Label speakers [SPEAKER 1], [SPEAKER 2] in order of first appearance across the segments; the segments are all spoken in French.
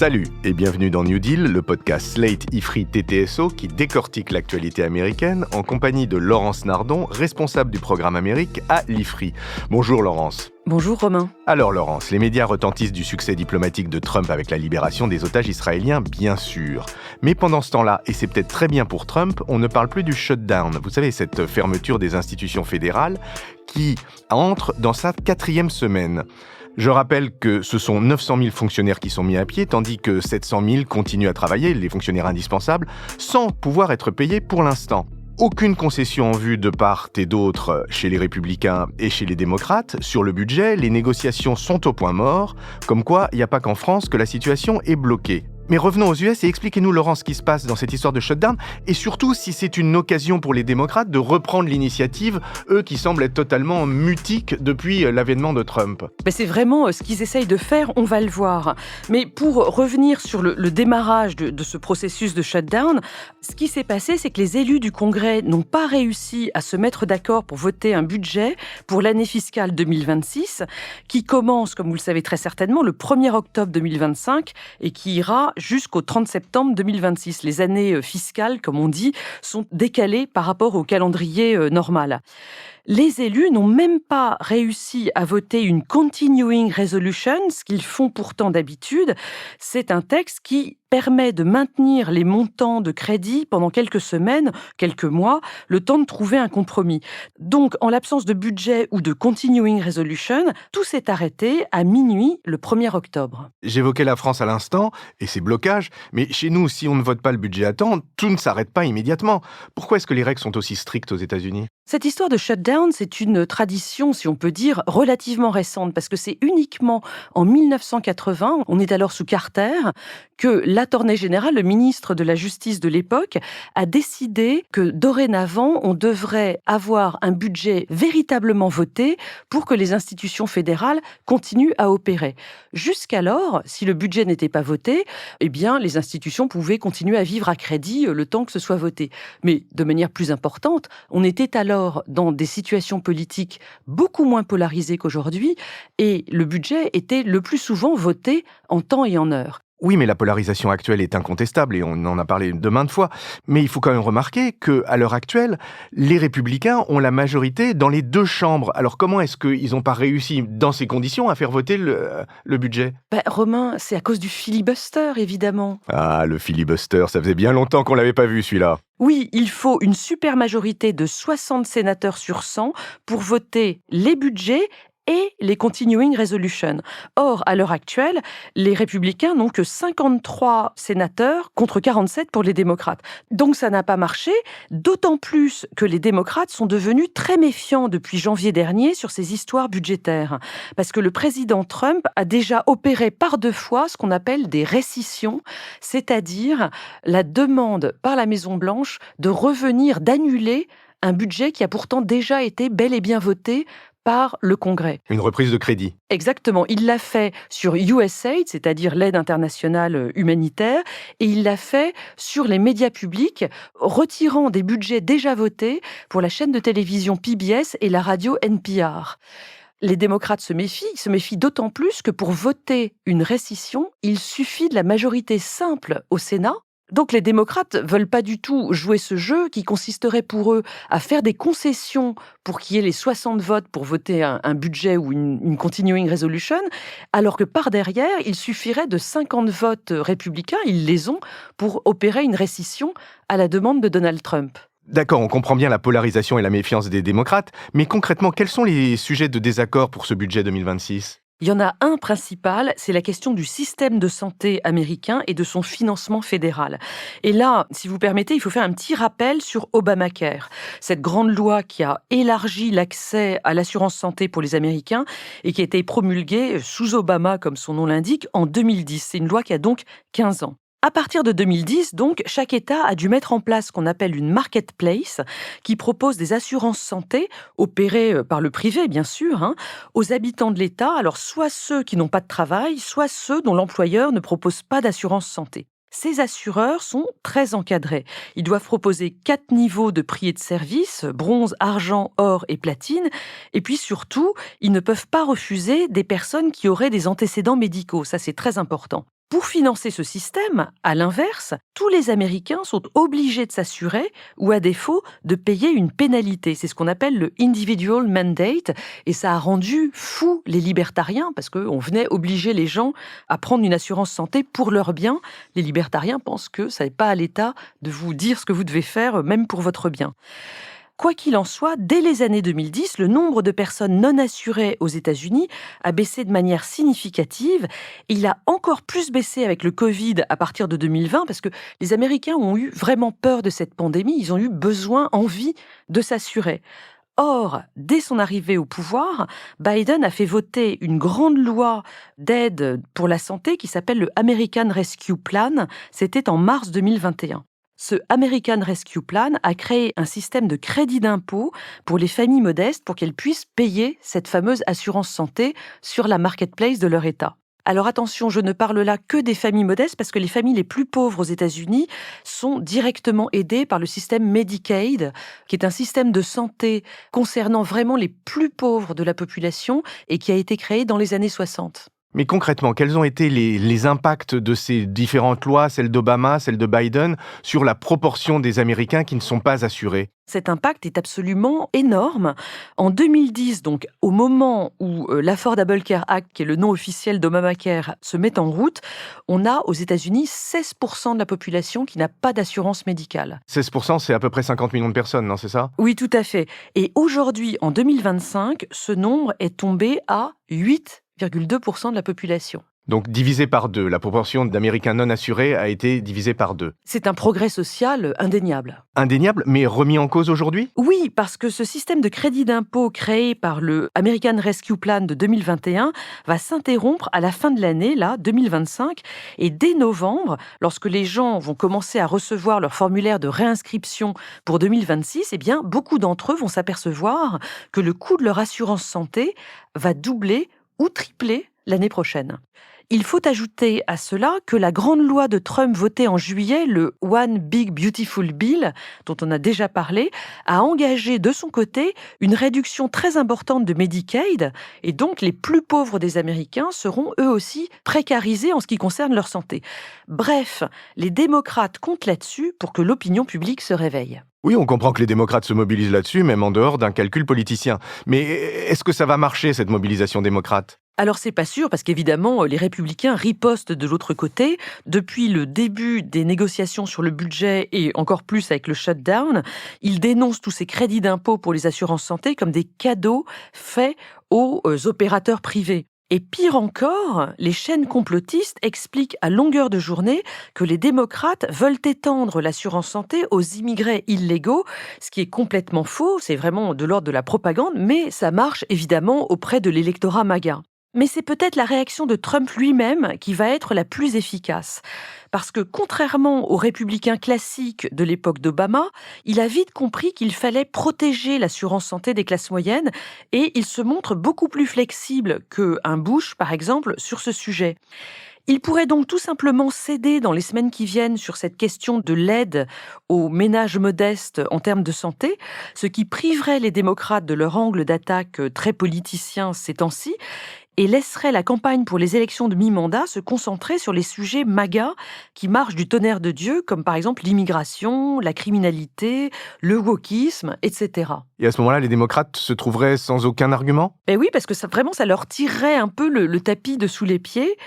[SPEAKER 1] Salut et bienvenue dans New Deal, le podcast Slate IFRI TTSO qui décortique l'actualité américaine en compagnie de Laurence Nardon, responsable du programme Amérique à l'IFRI. Bonjour Laurence.
[SPEAKER 2] Bonjour Romain.
[SPEAKER 1] Alors Laurence, les médias retentissent du succès diplomatique de Trump avec la libération des otages israéliens, bien sûr. Mais pendant ce temps-là, et c'est peut-être très bien pour Trump, on ne parle plus du shutdown. Vous savez, cette fermeture des institutions fédérales qui entre dans sa 4e semaine. Je rappelle que ce sont 900 000 fonctionnaires qui sont mis à pied, tandis que 700 000 continuent à travailler, les fonctionnaires indispensables, sans pouvoir être payés pour l'instant. Aucune concession en vue de part et d'autre chez les républicains et chez les démocrates. Sur le budget, les négociations sont au point mort, comme quoi il n'y a pas qu'en France que la situation est bloquée. Mais revenons aux US et expliquez-nous, Laurent, ce qui se passe dans cette histoire de shutdown, et surtout si c'est une occasion pour les démocrates de reprendre l'initiative, eux qui semblent être totalement mutiques depuis l'avènement de Trump.
[SPEAKER 2] C'est vraiment ce qu'ils essayent de faire, on va le voir. Mais pour revenir sur le démarrage de ce processus de shutdown, ce qui s'est passé, c'est que les élus du Congrès n'ont pas réussi à se mettre d'accord pour voter un budget pour l'année fiscale 2026, qui commence, comme vous le savez très certainement, le 1er octobre 2025 et qui ira jusqu'au 30 septembre 2026. Les années fiscales, comme on dit, sont décalées par rapport au calendrier normal. Les élus n'ont même pas réussi à voter une continuing resolution, ce qu'ils font pourtant d'habitude. C'est un texte qui permet de maintenir les montants de crédit pendant quelques semaines, quelques mois, le temps de trouver un compromis. Donc, en l'absence de budget ou de continuing resolution, tout s'est arrêté à minuit le 1er octobre.
[SPEAKER 1] J'évoquais la France à l'instant et ses blocages, mais chez nous, si on ne vote pas le budget à temps, tout ne s'arrête pas immédiatement. Pourquoi est-ce que les règles sont aussi strictes aux États-Unis ?
[SPEAKER 2] Cette histoire de shutdown, c'est une tradition, si on peut dire, relativement récente, parce que c'est uniquement en 1980, on est alors sous Carter, que l'Attorney General, le ministre de la Justice de l'époque, a décidé que dorénavant, on devrait avoir un budget véritablement voté pour que les institutions fédérales continuent à opérer. Jusqu'alors, si le budget n'était pas voté, eh bien, les institutions pouvaient continuer à vivre à crédit le temps que ce soit voté. Mais de manière plus importante, on était alors dans des situations politiques beaucoup moins polarisées qu'aujourd'hui et le budget était le plus souvent voté en temps et en heure.
[SPEAKER 1] Oui, mais la polarisation actuelle est incontestable et on en a parlé de maintes fois. Mais il faut quand même remarquer qu'à l'heure actuelle, les républicains ont la majorité dans les 2 chambres. Alors comment est-ce qu'ils n'ont pas réussi, dans ces conditions, à faire voter le budget ?
[SPEAKER 2] Romain, c'est à cause du filibuster, évidemment.
[SPEAKER 1] Ah, le filibuster, ça faisait bien longtemps qu'on l'avait pas vu, celui-là.
[SPEAKER 2] Oui, il faut une supermajorité de 60 sénateurs sur 100 pour voter les budgets et les continuing resolutions. Or, à l'heure actuelle, les républicains n'ont que 53 sénateurs contre 47 pour les démocrates. Donc ça n'a pas marché, d'autant plus que les démocrates sont devenus très méfiants depuis janvier dernier sur ces histoires budgétaires. Parce que le président Trump a déjà opéré par 2 fois ce qu'on appelle des rescissions, c'est-à-dire la demande par la Maison-Blanche de revenir, d'annuler un budget qui a pourtant déjà été bel et bien voté par le Congrès.
[SPEAKER 1] Une reprise de crédit.
[SPEAKER 2] Exactement. Il l'a fait sur USAID, c'est-à-dire l'aide internationale humanitaire, et il l'a fait sur les médias publics, retirant des budgets déjà votés pour la chaîne de télévision PBS et la radio NPR. Les démocrates se méfient d'autant plus que pour voter une rescission, il suffit de la majorité simple au Sénat. Donc les démocrates veulent pas du tout jouer ce jeu qui consisterait pour eux à faire des concessions pour qu'il y ait les 60 votes pour voter un budget ou une continuing resolution, alors que par derrière, il suffirait de 50 votes républicains, ils les ont, pour opérer une rescission à la demande de Donald Trump.
[SPEAKER 1] D'accord, on comprend bien la polarisation et la méfiance des démocrates, mais concrètement, quels sont les sujets de désaccord pour ce budget 2026 ?
[SPEAKER 2] Il y en a un principal, c'est la question du système de santé américain et de son financement fédéral. Et là, si vous permettez, il faut faire un petit rappel sur Obamacare, cette grande loi qui a élargi l'accès à l'assurance santé pour les Américains et qui a été promulguée sous Obama, comme son nom l'indique, en 2010. C'est une loi qui a donc 15 ans. À partir de 2010, donc, chaque État a dû mettre en place ce qu'on appelle une marketplace qui propose des assurances santé opérées par le privé, bien sûr, aux habitants de l'État, alors soit ceux qui n'ont pas de travail, soit ceux dont l'employeur ne propose pas d'assurance santé. Ces assureurs sont très encadrés. Ils doivent proposer 4 niveaux de prix et de services, bronze, argent, or et platine. Et puis surtout, ils ne peuvent pas refuser des personnes qui auraient des antécédents médicaux. Ça, c'est très important. Pour financer ce système, à l'inverse, tous les Américains sont obligés de s'assurer ou à défaut de payer une pénalité. C'est ce qu'on appelle le individual mandate et ça a rendu fous les libertariens parce qu'on venait obliger les gens à prendre une assurance santé pour leur bien. Les libertariens pensent que ça n'est pas à l'État de vous dire ce que vous devez faire, même pour votre bien. Quoi qu'il en soit, dès les années 2010, le nombre de personnes non assurées aux États-Unis a baissé de manière significative. Et il a encore plus baissé avec le Covid à partir de 2020 parce que les Américains ont eu vraiment peur de cette pandémie. Ils ont eu besoin, envie de s'assurer. Or, dès son arrivée au pouvoir, Biden a fait voter une grande loi d'aide pour la santé qui s'appelle le American Rescue Plan. C'était en mars 2021. Ce American Rescue Plan a créé un système de crédit d'impôt pour les familles modestes pour qu'elles puissent payer cette fameuse assurance santé sur la marketplace de leur État. Alors attention, je ne parle là que des familles modestes parce que les familles les plus pauvres aux États-Unis sont directement aidées par le système Medicaid, qui est un système de santé concernant vraiment les plus pauvres de la population et qui a été créé dans les années 60.
[SPEAKER 1] Mais concrètement, quels ont été les impacts de ces différentes lois, celle d'Obama, celle de Biden, sur la proportion des Américains qui ne sont pas assurés ?
[SPEAKER 2] Cet impact est absolument énorme. En 2010, donc au moment où l'Affordable Care Act, qui est le nom officiel d'Obamacare, se met en route, on a aux États-Unis 16% de la population qui n'a pas d'assurance médicale.
[SPEAKER 1] 16%, c'est à peu près 50 millions de personnes, non, c'est ça ?
[SPEAKER 2] Oui, tout à fait. Et aujourd'hui, en 2025, ce nombre est tombé à 8,2% de la population.
[SPEAKER 1] Donc divisé par 2, la proportion d'Américains non assurés a été divisée par 2.
[SPEAKER 2] C'est un progrès social indéniable.
[SPEAKER 1] Indéniable, mais remis en cause aujourd'hui ?
[SPEAKER 2] Oui, parce que ce système de crédit d'impôt créé par le American Rescue Plan de 2021 va s'interrompre à la fin de l'année, là, 2025. Et dès novembre, lorsque les gens vont commencer à recevoir leur formulaire de réinscription pour 2026, eh bien, beaucoup d'entre eux vont s'apercevoir que le coût de leur assurance santé va doubler ou tripler l'année prochaine. Il faut ajouter à cela que la grande loi de Trump votée en juillet, le One Big Beautiful Bill, dont on a déjà parlé, a engagé de son côté une réduction très importante de Medicaid, et donc les plus pauvres des Américains seront eux aussi précarisés en ce qui concerne leur santé. Bref, les démocrates comptent là-dessus pour que l'opinion publique se réveille.
[SPEAKER 1] Oui, on comprend que les démocrates se mobilisent là-dessus, même en dehors d'un calcul politicien. Mais est-ce que ça va marcher, cette mobilisation démocrate ?
[SPEAKER 2] Alors c'est pas sûr parce qu'évidemment les républicains ripostent de l'autre côté. Depuis le début des négociations sur le budget et encore plus avec le shutdown, ils dénoncent tous ces crédits d'impôt pour les assurances santé comme des cadeaux faits aux opérateurs privés. Et pire encore, les chaînes complotistes expliquent à longueur de journée que les démocrates veulent étendre l'assurance santé aux immigrés illégaux, ce qui est complètement faux, c'est vraiment de l'ordre de la propagande, mais ça marche évidemment auprès de l'électorat MAGA. Mais c'est peut-être la réaction de Trump lui-même qui va être la plus efficace. Parce que contrairement aux républicains classiques de l'époque d'Obama, il a vite compris qu'il fallait protéger l'assurance santé des classes moyennes et il se montre beaucoup plus flexible qu'un Bush, par exemple, sur ce sujet. Il pourrait donc tout simplement céder dans les semaines qui viennent sur cette question de l'aide aux ménages modestes en termes de santé, ce qui priverait les démocrates de leur angle d'attaque très politicien ces temps-ci, et laisserait la campagne pour les élections de mi-mandat se concentrer sur les sujets MAGA qui marchent du tonnerre de Dieu, comme par exemple l'immigration, la criminalité, le wokisme, etc.
[SPEAKER 1] Et à ce moment-là, les démocrates se trouveraient sans aucun argument ?
[SPEAKER 2] Ben oui, parce que ça leur tirerait un peu le tapis de sous les pieds.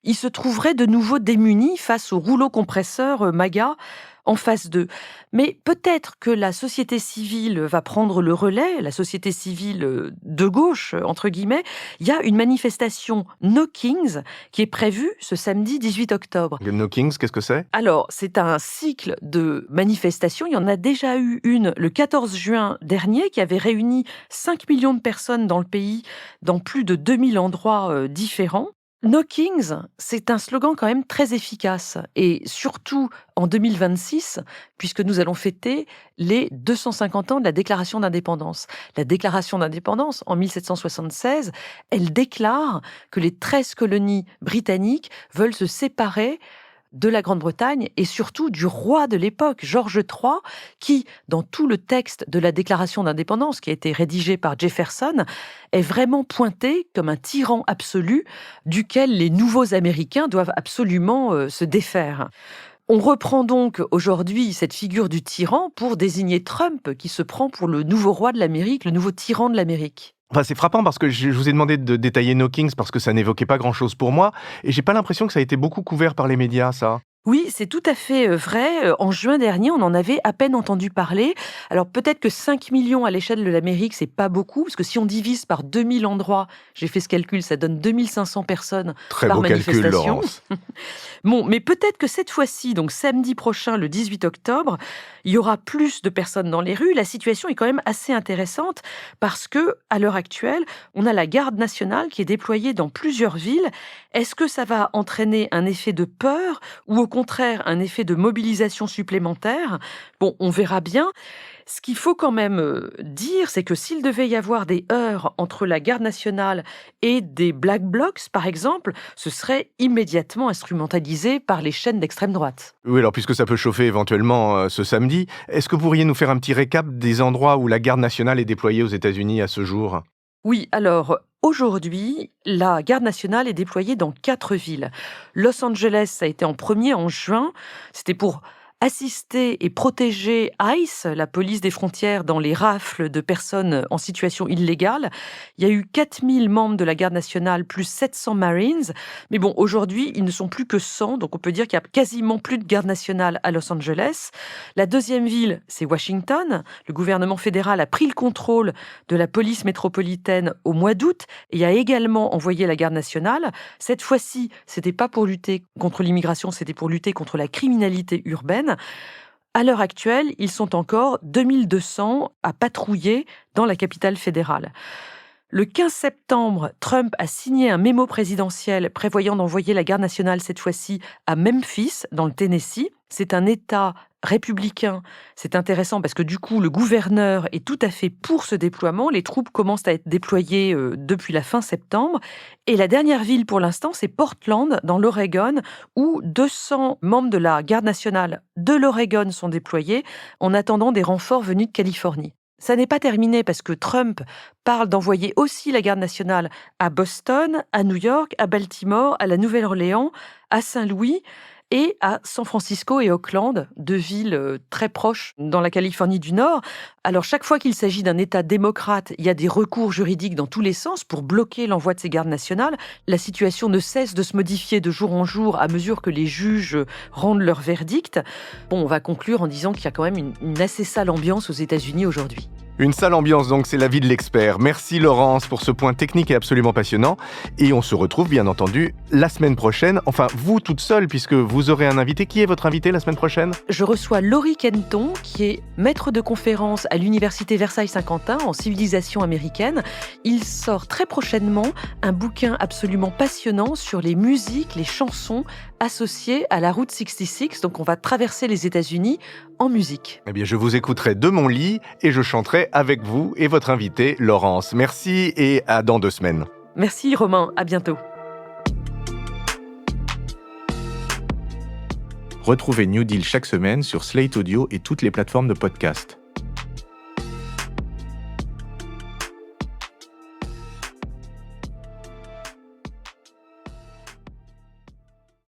[SPEAKER 2] Ils se trouveraient de nouveau démunis face au rouleau compresseur MAGA en face d'eux. Mais peut-être que la société civile va prendre le relais, la société civile de gauche, entre guillemets. Il y a une manifestation No Kings qui est prévue ce samedi 18 octobre.
[SPEAKER 1] No Kings, qu'est-ce que c'est ?
[SPEAKER 2] Alors, c'est un cycle de manifestations. Il y en a déjà eu une le 14 juin dernier qui avait réuni 5 millions de personnes dans le pays, dans plus de 2000 endroits différents. No Kings, c'est un slogan quand même très efficace et surtout en 2026, puisque nous allons fêter les 250 ans de la Déclaration d'indépendance. La Déclaration d'indépendance, en 1776, elle déclare que les 13 colonies britanniques veulent se séparer de la Grande-Bretagne et surtout du roi de l'époque, George III, qui, dans tout le texte de la Déclaration d'indépendance qui a été rédigé par Jefferson, est vraiment pointé comme un tyran absolu duquel les nouveaux Américains doivent absolument se défaire. On reprend donc aujourd'hui cette figure du tyran pour désigner Trump, qui se prend pour le nouveau roi de l'Amérique, le nouveau tyran de l'Amérique.
[SPEAKER 1] Enfin, c'est frappant parce que je vous ai demandé de détailler No Kings parce que ça n'évoquait pas grand-chose pour moi et j'ai pas l'impression que ça a été beaucoup couvert par les médias, ça.
[SPEAKER 2] Oui, c'est tout à fait vrai. En juin dernier, on en avait à peine entendu parler. Alors peut-être que 5 millions à l'échelle de l'Amérique, c'est pas beaucoup, parce que si on divise par 2000 endroits, j'ai fait ce calcul, ça donne 2500 personnes
[SPEAKER 1] Très
[SPEAKER 2] par
[SPEAKER 1] beau calcul,
[SPEAKER 2] manifestation.
[SPEAKER 1] Laurence.
[SPEAKER 2] Bon, mais peut-être que cette fois-ci, donc samedi prochain, le 18 octobre, il y aura plus de personnes dans les rues. La situation est quand même assez intéressante parce que, à l'heure actuelle, on a la garde nationale qui est déployée dans plusieurs villes. Est-ce que ça va entraîner un effet de peur ou au contraire un effet de mobilisation supplémentaire? Bon, on verra bien. Ce qu'il faut quand même dire, c'est que s'il devait y avoir des heurts entre la garde nationale et des Black Blocs, par exemple, ce serait immédiatement instrumentalisé par les chaînes d'extrême droite.
[SPEAKER 1] Oui, alors puisque ça peut chauffer éventuellement ce samedi, est-ce que vous pourriez nous faire un petit récap des endroits où la garde nationale est déployée aux États-Unis à ce jour?
[SPEAKER 2] Oui, alors aujourd'hui, la garde nationale est déployée dans 4 villes. Los Angeles, ça a été en premier en juin. C'était pour assister et protéger ICE, la police des frontières, dans les rafles de personnes en situation illégale. Il y a eu 4000 membres de la garde nationale, plus 700 Marines. Mais bon, aujourd'hui, ils ne sont plus que 100, donc on peut dire qu'il y a quasiment plus de garde nationale à Los Angeles. La deuxième ville, c'est Washington. Le gouvernement fédéral a pris le contrôle de la police métropolitaine au mois d'août et a également envoyé la garde nationale. Cette fois-ci, c'était pas pour lutter contre l'immigration, c'était pour lutter contre la criminalité urbaine. À l'heure actuelle, ils sont encore 2200 à patrouiller dans la capitale fédérale. Le 15 septembre, Trump a signé un mémo présidentiel prévoyant d'envoyer la garde nationale cette fois-ci à Memphis, dans le Tennessee. C'est un État républicain. C'est intéressant parce que du coup, le gouverneur est tout à fait pour ce déploiement. Les troupes commencent à être déployées depuis la fin septembre. Et la dernière ville pour l'instant, c'est Portland, dans l'Oregon, où 200 membres de la garde nationale de l'Oregon sont déployés en attendant des renforts venus de Californie. Ça n'est pas terminé parce que Trump parle d'envoyer aussi la garde nationale à Boston, à New York, à Baltimore, à la Nouvelle-Orléans, à Saint-Louis et à San Francisco et Oakland, 2 villes très proches dans la Californie du Nord. Alors chaque fois qu'il s'agit d'un État démocrate, il y a des recours juridiques dans tous les sens pour bloquer l'envoi de ces gardes nationales. La situation ne cesse de se modifier de jour en jour à mesure que les juges rendent leur verdict. Bon, on va conclure en disant qu'il y a quand même une assez sale ambiance aux États-Unis aujourd'hui.
[SPEAKER 1] Une sale ambiance donc, c'est l'avis de l'expert. Merci Laurence pour ce point technique et absolument passionnant. Et on se retrouve bien entendu la semaine prochaine. Enfin, vous toute seule, puisque vous aurez un invité. Qui est votre invité la semaine prochaine?
[SPEAKER 2] Je reçois Laurie Kenton, qui est maître de conférence à l'Université Versailles-Saint-Quentin en civilisation américaine. Il sort très prochainement un bouquin absolument passionnant sur les musiques, les chansons associées à la Route 66. Donc on va traverser les États-Unis en musique.
[SPEAKER 1] Eh bien, je vous écouterai de mon lit et je chanterai avec vous et votre invité, Laurence. Merci et à dans 2 semaines.
[SPEAKER 2] Merci Romain, à bientôt.
[SPEAKER 1] Retrouvez New Deal chaque semaine sur Slate Audio et toutes les plateformes de podcast.